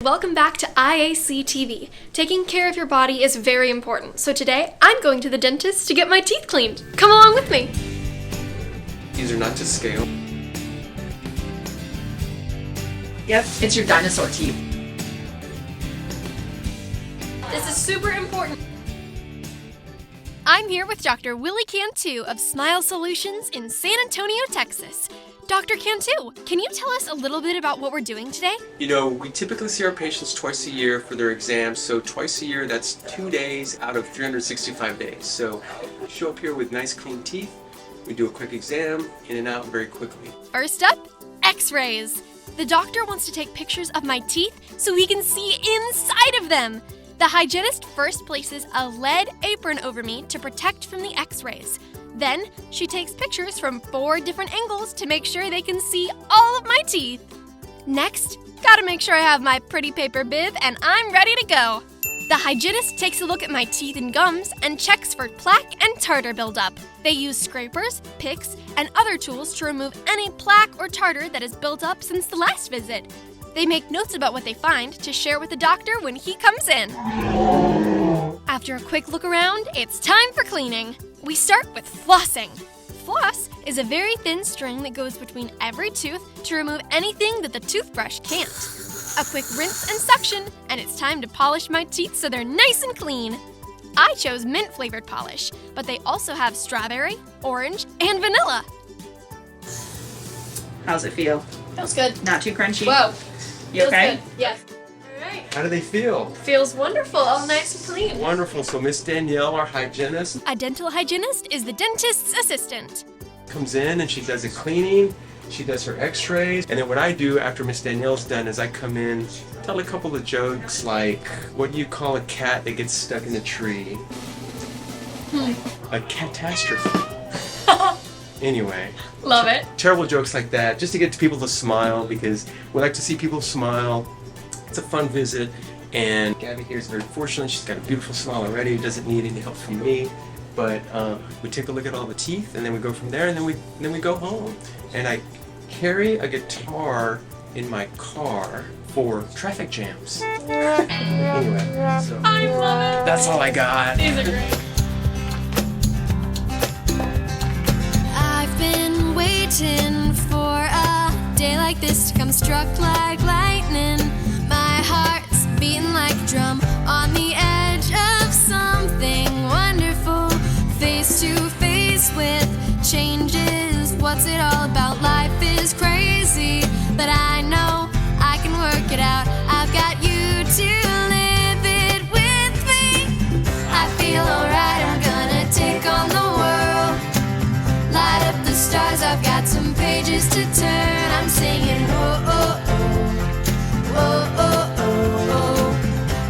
Welcome back to IAC TV. Taking care of your body is very important, so today I'm going to the dentist to get my teeth cleaned. Come along with me. These are not to scale. Yep, it's your dinosaur teeth. This is super important. I'm here with Dr. Willie Cantu of Smile Solutions in San Antonio, Texas. Dr. Cantu, can you tell us a little bit about what we're doing today? You know, we typically see our patients twice a year for their exams, so twice a year, that's 2 days out of 365 days. So show up here with nice clean teeth, we do a quick exam, in and out very quickly. First up, x-rays. The doctor wants to take pictures of my teeth so he can see inside of them. The hygienist first places a lead apron over me to protect from the x-rays. Then, she takes pictures from 4 different angles to make sure they can see all of my teeth. Next, gotta make sure I have my pretty paper bib and I'm ready to go. The hygienist takes a look at my teeth and gums and checks for plaque and tartar buildup. They use scrapers, picks, and other tools to remove any plaque or tartar that has built up since the last visit. They make notes about what they find to share with the doctor when he comes in. After a quick look around, it's time for cleaning. We start with flossing. Floss is a very thin string that goes between every tooth to remove anything that the toothbrush can't. A quick rinse and suction, and it's time to polish my teeth so they're nice and clean. I chose mint-flavored polish, but they also have strawberry, orange, and vanilla. How's it feel? Feels good. Not too crunchy? Whoa. You okay? Good. Yes. All right. How do they feel? Feels wonderful. All nice and clean. Wonderful. So Miss Danielle, our hygienist, A dental hygienist is the dentist's assistant. comes in and she does a cleaning, she does her x-rays, and then what I do after Miss Danielle's done is I come in, tell a couple of jokes like, what do you call a cat that gets stuck in a tree? A catastrophe. Anyway. Love it. Terrible jokes like that, just to get people to smile, because we like to see people smile. It's a fun visit, and Gabby here is very fortunate. She's got a beautiful smile already, doesn't need any help from me. But we take a look at all the teeth, and then we go from there, and then we go home. And I carry a guitar in my car for traffic jams. Anyway, so I love it. that's all I got. These are great. I've been waiting for a day like this to come, struck like lightning. My heart's beating like a drum on the edge of something wonderful. Face to face with changes. What's it all about? Life is crazy, but I know I can work it out. I've got you to live it with me. I feel alright, I'm gonna take on the world. Light up the stars, I've got some pages to turn. I'm singing, oh, oh, oh, oh, oh, oh, oh.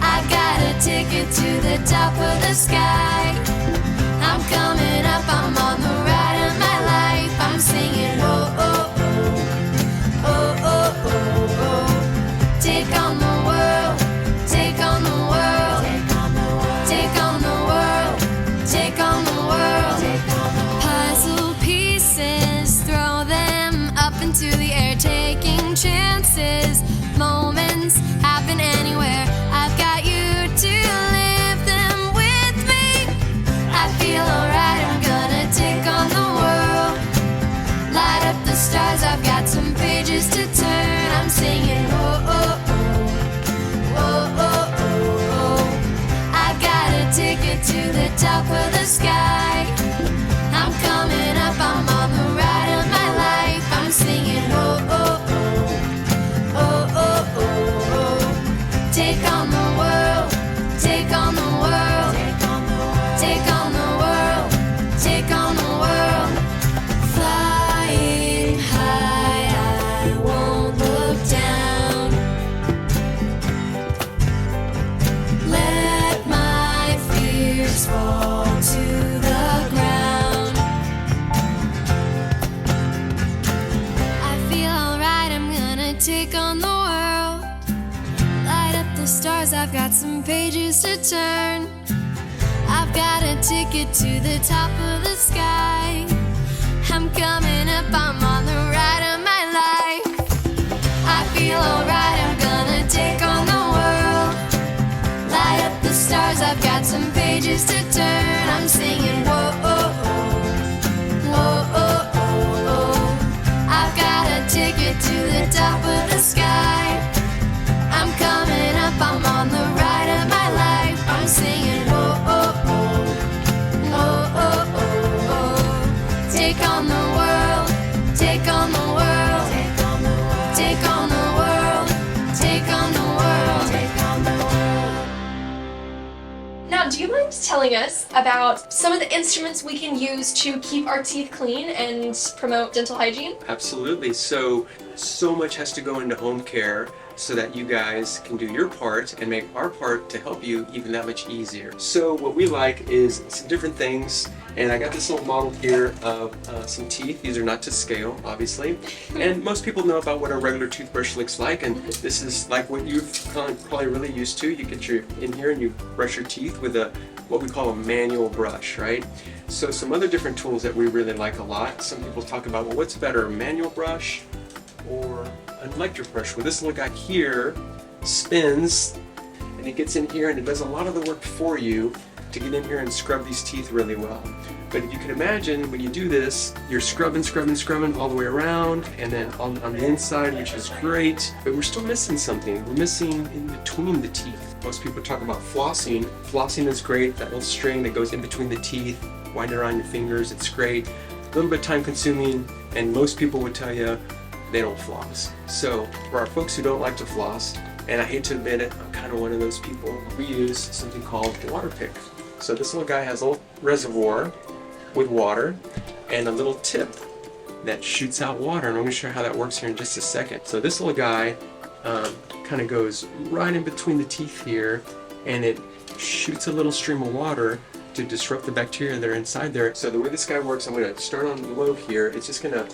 I got a ticket to the top of the sky. I'm coming up, I'm on the ride of my life. I'm singing, oh, oh, oh, oh, oh, oh, oh. Take on the world, take on the world, take on the world, take on the world. Puzzle pieces, throw them up into the air, taking chances. Moments happen anywhere. I've got you to live them with me. I feel alright, I'm gonna take on the world. Light up the stars, I've got some pages to turn. I'm singing, oh, oh, oh, oh, oh, oh, oh. I got a ticket to the top of the sky. I'm coming up, I'm on the ride of my life. I'm singing, oh, oh, oh, oh, oh, oh, oh. Take on the world, take on the world, take on the world, take on the world. Flying high, I won't look down. Let my fears fall to the ground. I feel alright, I'm gonna take on the world. Light up the stars, I've got some pages to turn. I've got a ticket to the top of the sky. I'm coming up, I'm on the ride of my life. I feel alright, I'm gonna take on the Now, do you mind telling us about some of the instruments we can use to keep our teeth clean and promote dental hygiene? Absolutely. So much has to go into home care so that you guys can do your part and make our part to help you even that much easier. So what we like is some different things, and I got this little model here of some teeth. These are not to scale, obviously, and most people know about what a regular toothbrush looks like, and this is like what you've probably really used to. You get your in here and you brush your teeth with what we call a manual brush, right? So some other different tools that we really like a lot. Some people talk about, well, what's better, a manual brush or an electric brush? Well, this little guy here spins and it gets in here and it does a lot of the work for you to get in here and scrub these teeth really well. But if you can imagine, when you do this, you're scrubbing all the way around, and then on the inside, which is great, but we're still missing something. We're missing in between the teeth. Most people talk about flossing. Flossing is great, that little string that goes in between the teeth, wind it around your fingers, it's great. A little bit time consuming, and most people would tell you they don't floss. So for our folks who don't like to floss, and I hate to admit it, I'm kind of one of those people, we use something called water pick. So this little guy has a little reservoir with water and a little tip that shoots out water, and I'm going to show you how that works here in just a second. So this little guy kind of goes right in between the teeth here, and it shoots a little stream of water to disrupt the bacteria that are inside there. So the way this guy works, I'm going to start on low here. It's just going to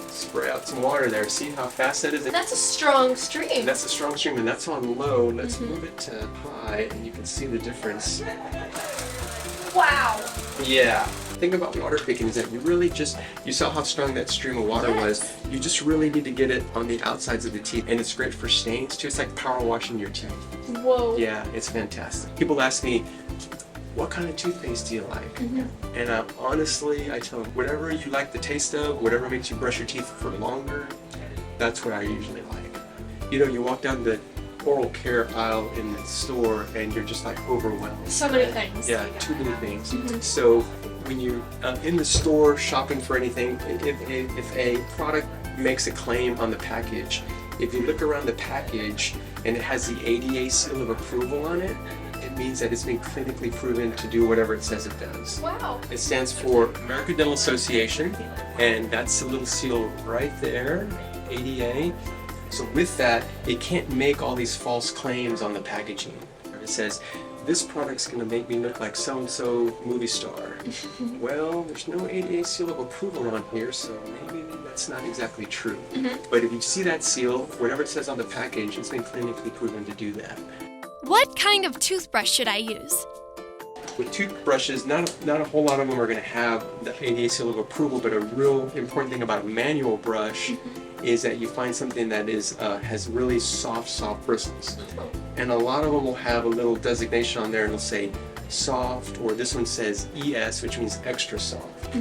spray out some water there. See how fast that is? That's a strong stream. That's a strong stream, and that's on low. Let's move it to high, and you can see the difference. Wow. Yeah. The thing about water picking is that you saw how strong that stream of water was. You just really need to get it on the outsides of the teeth, and it's great for stains too. It's like power washing your teeth. Whoa. Yeah, it's fantastic. People ask me, what kind of toothpaste do you like? And honestly, I tell them, whatever you like the taste of, whatever makes you brush your teeth for longer, that's what I usually like. You know, you walk down the oral care aisle in the store and you're just like overwhelmed. So many things. Yeah, too many things. So when you're in the store shopping for anything, if a product makes a claim on the package, if you look around the package and it has the ADA seal of approval on it, it means that it's been clinically proven to do whatever it says it does. Wow. It stands for American Dental Association, and that's the little seal right there, ADA. So with that, it can't make all these false claims on the packaging. It says, this product's gonna make me look like so-and-so movie star. Well, there's no ADA seal of approval on here, so maybe that's not exactly true. But if you see that seal, whatever it says on the package, it's been clinically proven to do that. What kind of toothbrush should I use? With toothbrushes, not a whole lot of them are going to have the ADA seal of approval, but a real important thing about a manual brush is that you find something that has really soft bristles. And a lot of them will have a little designation on there and it'll say soft, or this one says ES, which means extra soft.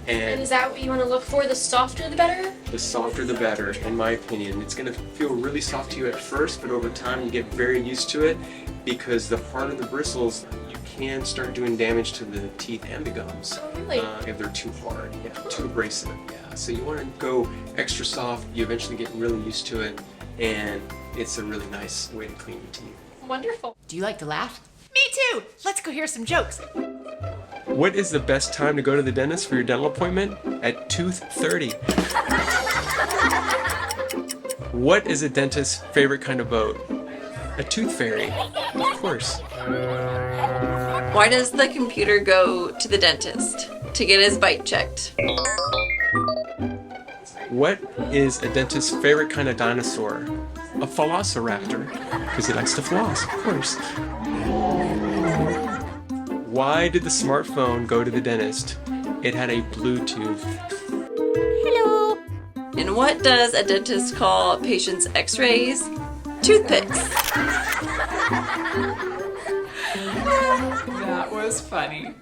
And is that what you want to look for? The softer the better? The softer the better, in my opinion. It's going to feel really soft to you at first, but over time you get very used to it, because the harder the bristles, you can start doing damage to the teeth and the gums. Oh, really? If they're too hard, too abrasive. Yeah. So you want to go extra soft. You eventually get really used to it, and it's a really nice way to clean your teeth. Wonderful. Do you like to laugh? Me too. Let's go hear some jokes. What is the best time to go to the dentist for your dental appointment? At 2:30. What is a dentist's favorite kind of boat? A tooth fairy, of course. Why does the computer go to the dentist? To get his bite checked. What is a dentist's favorite kind of dinosaur? A velociraptor, because he likes to floss, of course. Why did the smartphone go to the dentist? It had a Bluetooth. Hello. And what does a dentist call patients' x-rays? Toothpicks. That was funny.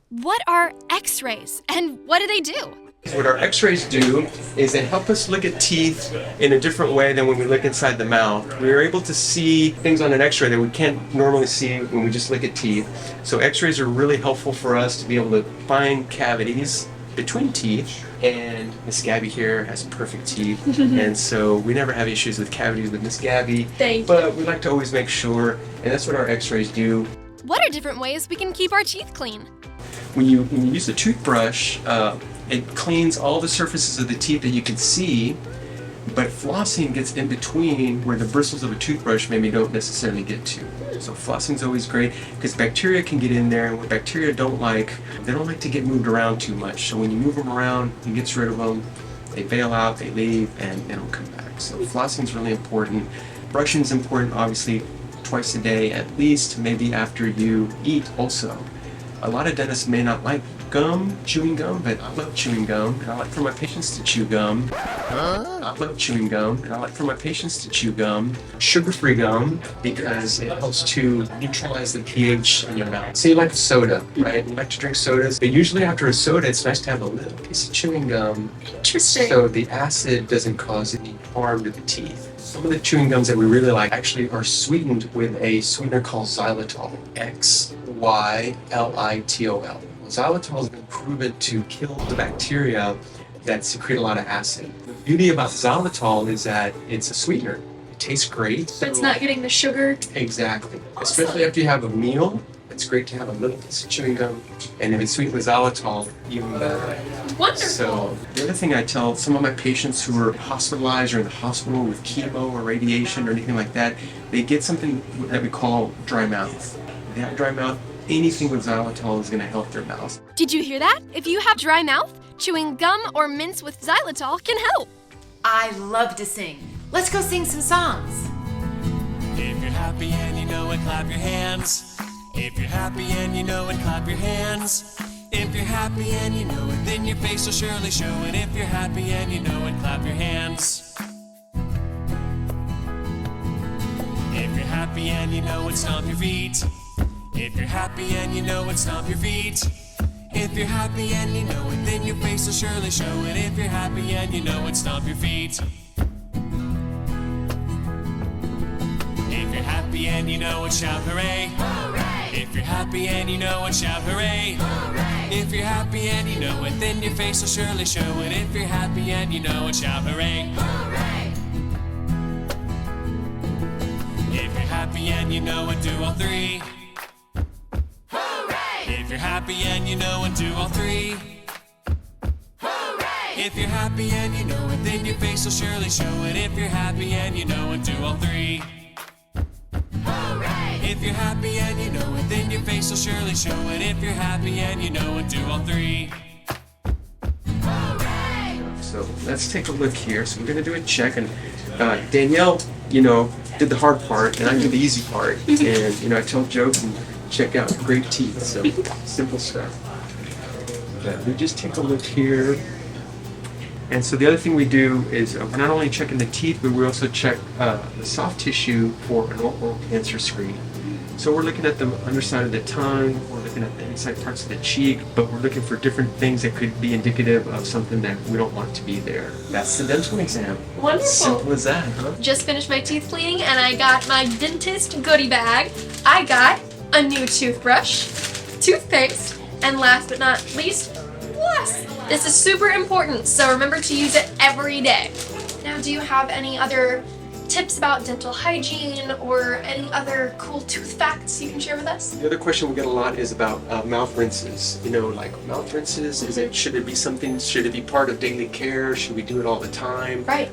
What are x-rays and what do they do? What our x-rays do is they help us look at teeth in a different way than when we look inside the mouth. We are able to see things on an x-ray that we can't normally see when we just look at teeth. So x-rays are really helpful for us to be able to find cavities between teeth And Miss Gabby here has perfect teeth, and so we never have issues with cavities with Miss Gabby. But we like to always make sure, and that's what our x-rays do. What are different ways we can keep our teeth clean? When you use the toothbrush, it cleans all the surfaces of the teeth that you can see, but flossing gets in between where the bristles of a toothbrush maybe don't necessarily get to. So flossing is always great because bacteria can get in there, and what bacteria don't like, they don't like to get moved around too much. So when you move them around, you get rid of them, they bail out, they leave, and they don't come back. So flossing is really important. Brushing is important, obviously, twice a day at least, maybe after you eat also. A lot of dentists may not like gum, chewing gum, but I love chewing gum, and I like for my patients to chew gum. I love chewing gum, and I like for my patients to chew gum. Sugar-free gum, because it helps to neutralize the pH in your mouth. Say you like soda, right? You like to drink sodas, but usually after a soda, it's nice to have a little piece of chewing gum. Interesting. So the acid doesn't cause any harm to the teeth. Some of the chewing gums that we really like actually are sweetened with a sweetener called xylitol. Xylitol. Xylitol has been proven to kill the bacteria that secrete a lot of acid. The beauty about xylitol is that it's a sweetener. It tastes great. But it's not getting the sugar. Exactly. Especially after you have a meal, it's great to have a little piece of chewing gum. And if it's sweetened with xylitol, even better. Wonderful. So the other thing I tell some of my patients who are hospitalized or in the hospital with chemo or radiation or anything like that, they get something that we call dry mouth. If they have dry mouth, anything with xylitol is going to help their mouth. Did you hear that? If you have dry mouth, chewing gum or mints with xylitol can help. I love to sing. Let's go sing some songs. If you're happy and you know it, clap your hands. If you're happy and you know it, clap your hands. If you're happy and you know it, then your face will surely show it. If you're happy and you know it, clap your hands. If you're happy and you know it, stomp your feet. If you're happy and you know it, stomp your feet. If you're happy and you know it, then your face will surely show it. If you're happy and you know it, stomp your feet. If you're happy and you know it, shout hooray. Hooray! If you're happy and you know it, shout hooray. Hooray! If you're happy and you know it, then your face will surely show it. If you're happy and you know it, shout hooray. Hooray! If you're happy and you know it, do all three. If you're happy and you know it, do all three. Hooray! If you're happy and you know it, then your face will surely show it. If you're happy and you know it, do all three. Hooray! If you're happy and you know it, then your face will surely show it. If you're happy and you know it, do all three. Hooray! So let's take a look here. So we're going to do a check, and Danielle, did the hard part, and I did the easy part. And I tell jokes and check out great teeth. So simple stuff. But we just take a look here. And so the other thing we do is we're not only checking the teeth, but we also check the soft tissue for an oral cancer screen. So we're looking at the underside of the tongue, we're looking at the inside parts of the cheek, but we're looking for different things that could be indicative of something that we don't want to be there. That's the dental exam. Wonderful. Simple as that, huh? Just finished my teeth cleaning and I got my dentist goodie bag. I got a new toothbrush, toothpaste, and last but not least, floss. This is super important, so remember to use it every day. Now, do you have any other tips about dental hygiene or any other cool tooth facts you can share with us? The other question we get a lot is about mouth rinses. Like mouth rinses, should it be part of daily care? Should we do it all the time? Right.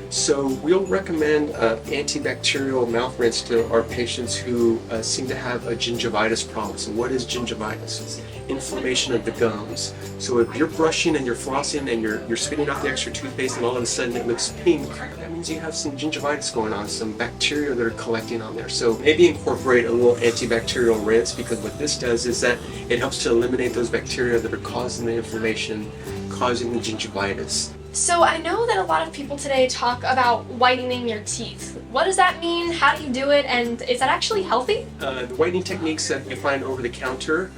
So we'll recommend antibacterial mouth rinse to our patients who seem to have a gingivitis problem. So what is gingivitis? It's inflammation of the gums. So if you're brushing and you're flossing and you're spitting out the extra toothpaste and all of a sudden it looks pink, that means you have some gingivitis going on, some bacteria that are collecting on there. So maybe incorporate a little antibacterial rinse, because what this does is that it helps to eliminate those bacteria that are causing the inflammation, causing the gingivitis. So I know that a lot of people today talk about whitening your teeth. What does that mean? How do you do it? And is that actually healthy? The whitening techniques that you find over the counter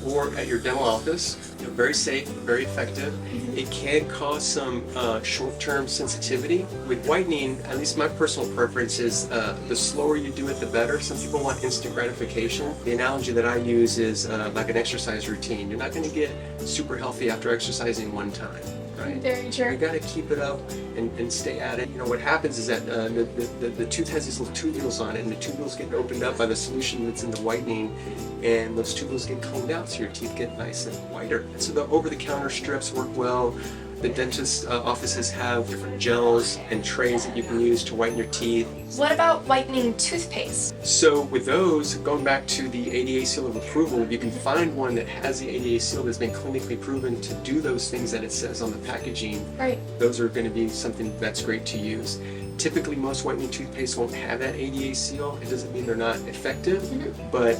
or at your dental office, very safe, very effective. It can cause some short-term sensitivity. With whitening, at least my personal preference is the slower you do it, the better. Some people want instant gratification. The analogy that I use is like an exercise routine. You're not going to get super healthy after exercising one time. right? Very true. You got to keep it up and stay at it. You know, what happens is that the tooth has these little tubules on it, and the tubules get opened up by the solution that's in the whitening, and those tubules get cleaned out so your teeth get nice and whiter. And so the over-the-counter strips work well. The dentist offices have different gels and trays that you can use to whiten your teeth. What about whitening toothpaste? So with those, going back to the ADA seal of approval, if you can find one that has the ADA seal that's been clinically proven to do those things that it says on the packaging, Right. those are going to be something that's great to use. Typically, most whitening toothpaste won't have that ADA seal. It doesn't mean they're not effective, but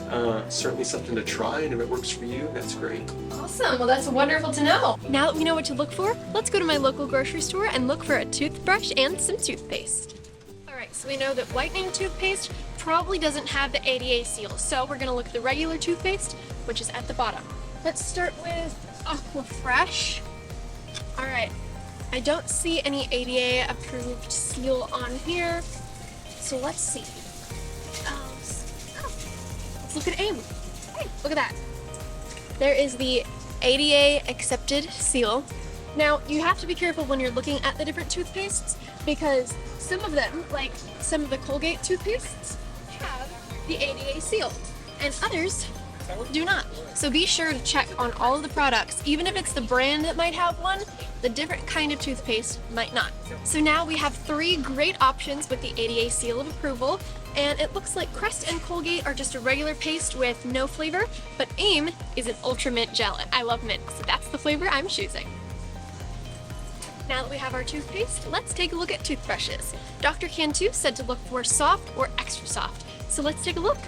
certainly something to try, and if it works for you, that's great. Awesome. Well, that's wonderful to know. Now that we know what to look for, let's go to my local grocery store and look for a toothbrush and some toothpaste. Alright, so we know that whitening toothpaste probably doesn't have the ADA seal, so we're going to look at the regular toothpaste, which is at the bottom. Let's start with Aquafresh. Alright, I don't see any ADA approved seal on here, so let's see. Let's look at AIM. Hey, look at that. There is the ADA accepted seal. Now, you have to be careful when you're looking at the different toothpastes because some of them, like some of the Colgate toothpastes, have the ADA seal, and others do not. So be sure to check on all of the products. Even if it's the brand that might have one, the different kind of toothpaste might not. So now we have 3 great options with the ADA seal of approval, and it looks like Crest and Colgate are just a regular paste with no flavor, but AIM is an ultra mint gel, and I love mint, so that's the flavor I'm choosing. Now that we have our toothpaste, let's take a look at toothbrushes. Dr. Cantu said to look for soft or extra soft, so let's take a look.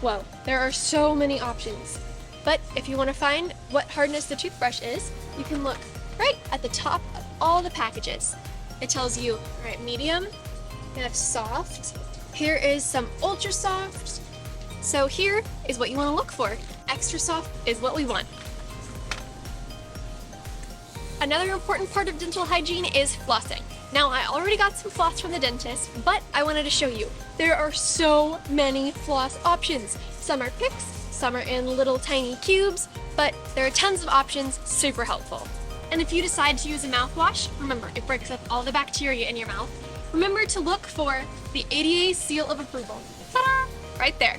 Whoa, there are so many options. But if you want to find what hardness the toothbrush is, you can look right at the top of all the packages. It tells you, alright, medium, we have soft, here is some ultra soft. So here is what you want to look for. Extra soft is what we want. Another important part of dental hygiene is flossing. Now, I already got some floss from the dentist, but I wanted to show you. There are so many floss options. Some are picks, some are in little tiny cubes, but there are tons of options, super helpful. And if you decide to use a mouthwash, remember, it breaks up all the bacteria in your mouth. Remember to look for the ADA seal of approval. Ta-da! Right there.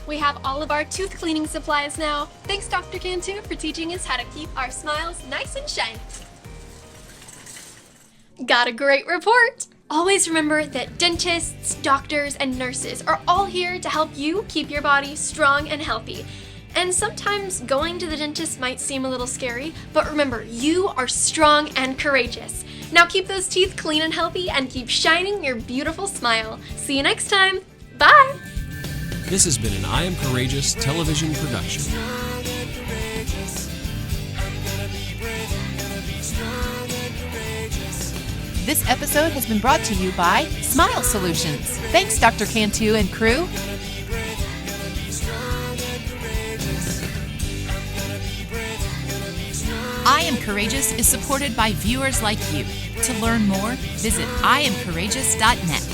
We have all of our tooth cleaning supplies now. Thanks, Dr. Cantu, for teaching us how to keep our smiles nice and shiny. Got a great report! Always remember that dentists, doctors, and nurses are all here to help you keep your body strong and healthy. And sometimes going to the dentist might seem a little scary, but remember, you are strong and courageous. Now keep those teeth clean and healthy and keep shining your beautiful smile. See you next time. Bye! This has been an I Am Courageous television production. This episode has been brought to you by Smile Solutions. Thanks, Dr. Cantu and crew. I Am Courageous is supported by viewers like you. To learn more, visit IamCourageous.net.